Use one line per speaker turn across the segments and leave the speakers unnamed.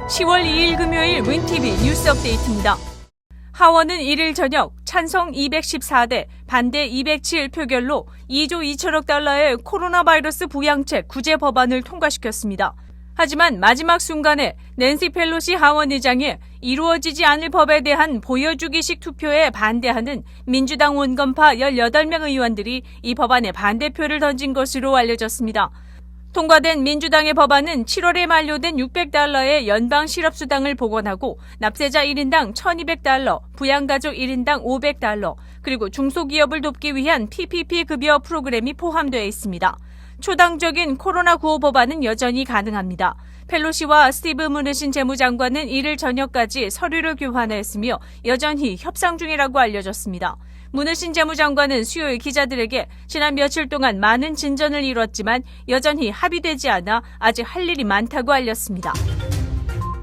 10월 2일 금요일 윈TV 뉴스 업데이트입니다. 하원은 1일 저녁 찬성 214대 반대 207 표결로 2조 2천억 달러의 코로나 바이러스 부양책 구제 법안을 통과시켰습니다. 하지만 마지막 순간에 낸시 펠로시 하원 의장이 이루어지지 않을 법에 대한 보여주기식 투표에 반대하는 민주당 원건파 18명 의원들이 이 법안에 반대표를 던진 것으로 알려졌습니다. 통과된 민주당의 법안은 7월에 만료된 600달러의 연방 실업수당을 복원하고 납세자 1인당 1,200달러, 부양가족 1인당 500달러, 그리고 중소기업을 돕기 위한 PPP 급여 프로그램이 포함되어 있습니다. 초당적인 코로나 구호 법안은 여전히 가능합니다. 펠로시와 스티브 무누신 재무장관은 1일 저녁까지 서류를 교환했으며 여전히 협상 중이라고 알려졌습니다. 무누신 재무장관은 수요일 기자들에게 지난 며칠 동안 많은 진전을 이뤘지만 여전히 합의되지 않아 아직 할 일이 많다고 알렸습니다.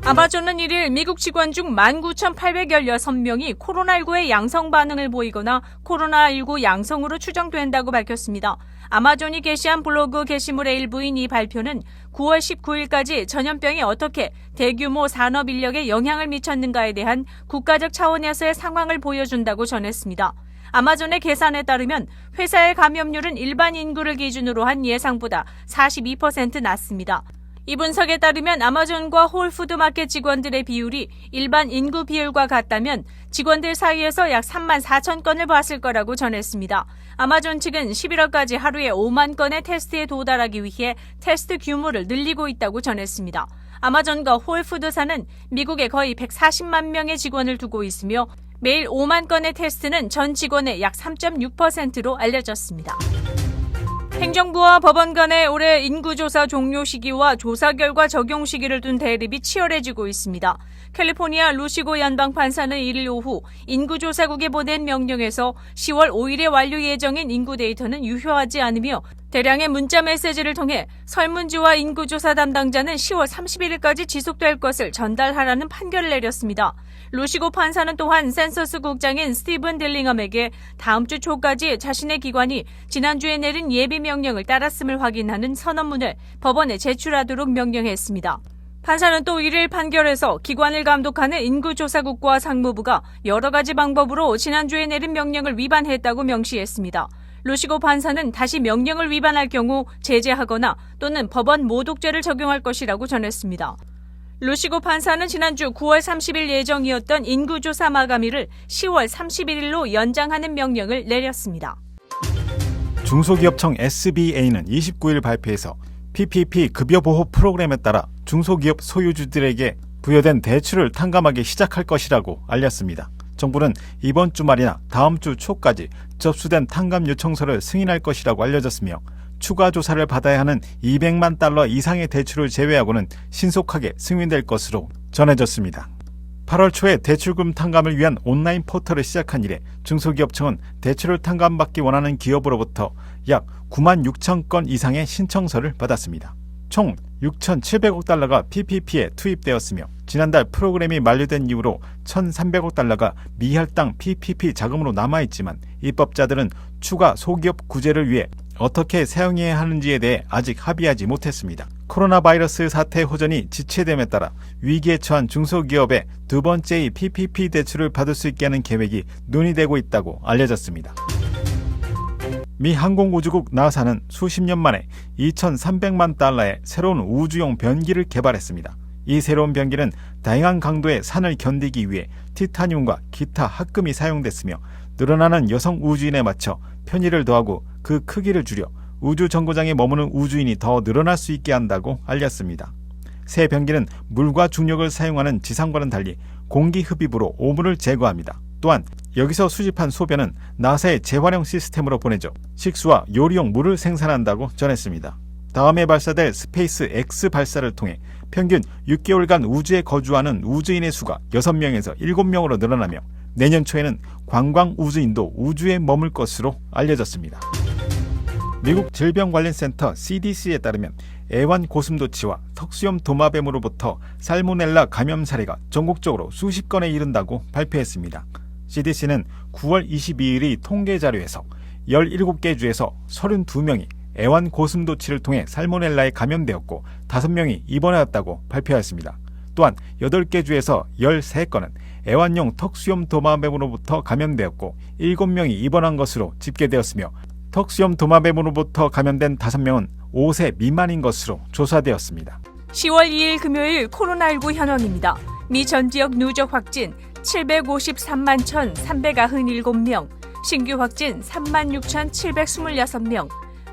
아마존은 1일 미국 직원 중 19,816명이 코로나19의 양성 반응을 보이거나 코로나19 양성으로 추정된다고 밝혔습니다. 아마존이 게시한 블로그 게시물의 일부인 이 발표는 9월 19일까지 전염병이 어떻게 대규모 산업 인력에 영향을 미쳤는가에 대한 국가적 차원에서의 상황을 보여준다고 전했습니다. 아마존의 계산에 따르면 회사의 감염률은 일반 인구를 기준으로 한 예상보다 42% 낮습니다. 이 분석에 따르면 아마존과 홀푸드마켓 직원들의 비율이 일반 인구 비율과 같다면 직원들 사이에서 약 3만 4천 건을 봤을 거라고 전했습니다. 아마존 측은 11월까지 하루에 5만 건의 테스트에 도달하기 위해 테스트 규모를 늘리고 있다고 전했습니다. 아마존과 홀푸드사는 미국에 거의 140만 명의 직원을 두고 있으며 매일 5만 건의 테스트는 전 직원의 약 3.6%로 알려졌습니다. 행정부와 법원 간의 올해 인구조사 종료 시기와 조사 결과 적용 시기를 둔 대립이 치열해지고 있습니다. 캘리포니아 루시고 연방판사는 1일 오후 인구조사국에 보낸 명령에서 10월 5일에 완료 예정인 인구 데이터는 유효하지 않으며 대량의 문자 메시지를 통해 설문지와 인구조사 담당자는 10월 31일까지 지속될 것을 전달하라는 판결을 내렸습니다. 루시고 판사는 또한 센서스 국장인 스티븐 딜링엄에게 다음 주 초까지 자신의 기관이 지난주에 내린 예비 명령을 따랐음을 확인하는 선언문을 법원에 제출하도록 명령했습니다. 판사는 또 1일 판결에서 기관을 감독하는 인구조사국과 상무부가 여러 가지 방법으로 지난주에 내린 명령을 위반했다고 명시했습니다. 루시고 판사는 다시 명령을 위반할 경우 제재하거나 또는 법원 모독죄를 적용할 것이라고 전했습니다. 루시고 판사는 지난주 9월 30일 예정이었던 인구조사 마감일을 10월 31일로 연장하는 명령을 내렸습니다.
중소기업청 SBA는 29일 발표에서 PPP 급여보호 프로그램에 따라 중소기업 소유주들에게 부여된 대출을 탕감하기 시작할 것이라고 알렸습니다. 정부는 이번 주말이나 다음 주 초까지 접수된 탕감 요청서를 승인할 것이라고 알려졌으며 추가 조사를 받아야 하는 200만 달러 이상의 대출을 제외하고는 신속하게 승인될 것으로 전해졌습니다. 8월 초에 대출금 탕감을 위한 온라인 포털을 시작한 이래 중소기업청은 대출을 탕감받기 원하는 기업으로부터 약 9만 6천 건 이상의 신청서를 받았습니다. 총 6,700억 달러가 PPP에 투입되었으며 지난달 프로그램이 만료된 이후로 1,300억 달러가 미할당 PPP 자금으로 남아있지만 입법자들은 추가 소기업 구제를 위해 어떻게 사용해야 하는지에 대해 아직 합의하지 못했습니다. 코로나 바이러스 사태 호전이 지체됨에 따라 위기에 처한 중소기업의 두 번째의 PPP 대출을 받을 수 있게 하는 계획이 논의되고 있다고 알려졌습니다. 미 항공우주국 나사는 수십 년 만에 2,300만 달러의 새로운 우주용 변기를 개발했습니다. 이 새로운 변기는 다양한 강도의 산을 견디기 위해 티타늄과 기타 합금이 사용됐으며 늘어나는 여성 우주인에 맞춰 편의를 더하고 그 크기를 줄여 우주 정거장에 머무는 우주인이 더 늘어날 수 있게 한다고 알렸습니다. 새 변기는 물과 중력을 사용하는 지상과는 달리 공기 흡입으로 오물을 제거합니다. 또한 여기서 수집한 소변은 나사의 재활용 시스템으로 보내져 식수와 요리용 물을 생산한다고 전했습니다. 다음에 발사될 스페이스 X 발사를 통해 평균 6개월간 우주에 거주하는 우주인의 수가 6명에서 7명으로 늘어나며 내년 초에는 관광 우주인도 우주에 머물 것으로 알려졌습니다. 미국 질병관리센터 CDC에 따르면 애완 고슴도치와 턱수염 도마뱀으로부터 살모넬라 감염 사례가 전국적으로 수십 건에 이른다고 발표했습니다. CDC는 9월 22일이 통계 자료에서 17개 주에서 32명이 애완 고슴도치를 통해 살모넬라에 감염되었고 5명이 입원하였다고 발표하였습니다. 또한 8개 주에서 13건은 애완용 턱수염 도마뱀으로부터 감염되었고 7명이 입원한 것으로 집계되었으며 턱수염 도마뱀으로부터 감염된 5명은 5세 미만인 것으로 조사되었습니다.
10월 2일 금요일 코로나19 현황입니다. 미 전 지역 누적 확진 753만 1,397명, 신규 확진 36,726명,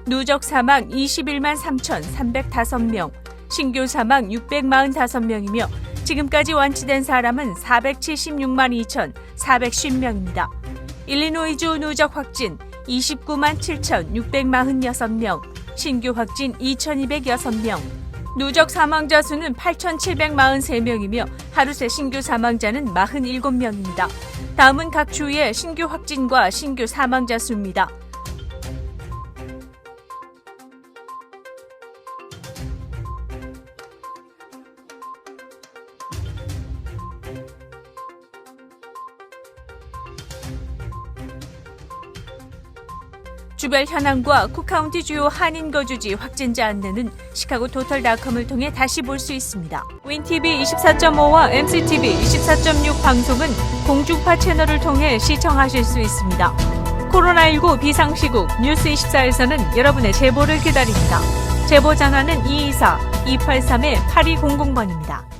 누적 사망 21만 3,305명, 신규 사망 645명이며 지금까지 완치된 사람은 476만 2,450명입니다. 일리노이주 누적 확진 29만 7,646명, 신규 확진 2,206명, 누적 사망자 수는 8,743명이며 하루 새 신규 사망자는 47명입니다. 다음은 각 주의 신규 확진과 신규 사망자 수입니다. 주별 현황과 쿡카운티 주요 한인 거주지 확진자 안내는 시카고 토털닷컴을 통해 다시 볼 수 있습니다. 윈TV 24.5와 MCTV 24.6 방송은 공중파 채널을 통해 시청하실 수 있습니다. 코로나19 비상시국 뉴스24에서는 여러분의 제보를 기다립니다. 제보 전화는 224-283-8200번입니다.